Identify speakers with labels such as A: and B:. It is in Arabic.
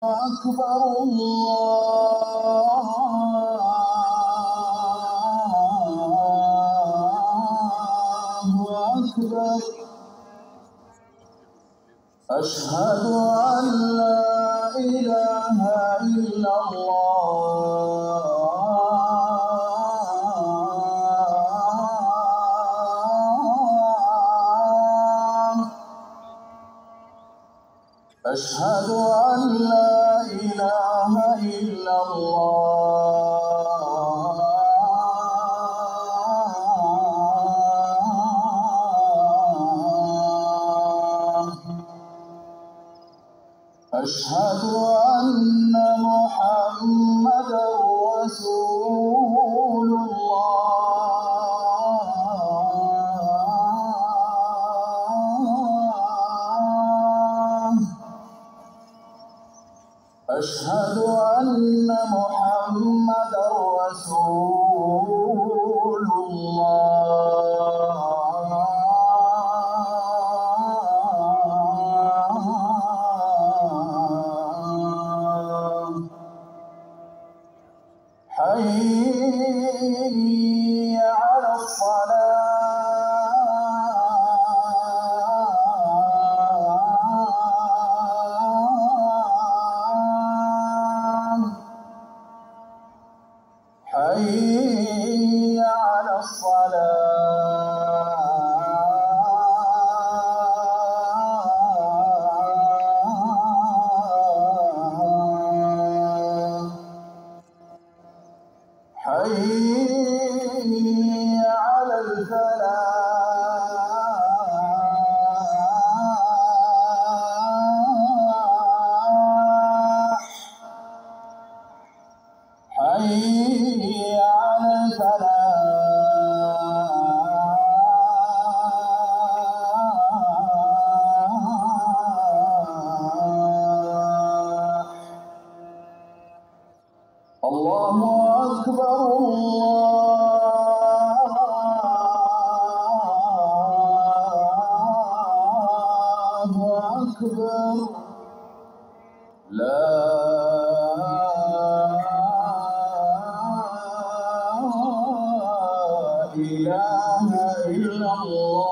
A: أكبر الله أكبر. أشهد أن لا إله إلا الله أشهد أن لا إله إلا الله أشهد أن محمدًا رسول الله أشهد أن محمدًا رسول الله حي على الصلاة حي على الصلاة حي على الفلاح حي على الفلاح. الله أكبر الله أكبر. لا إله إلا الله.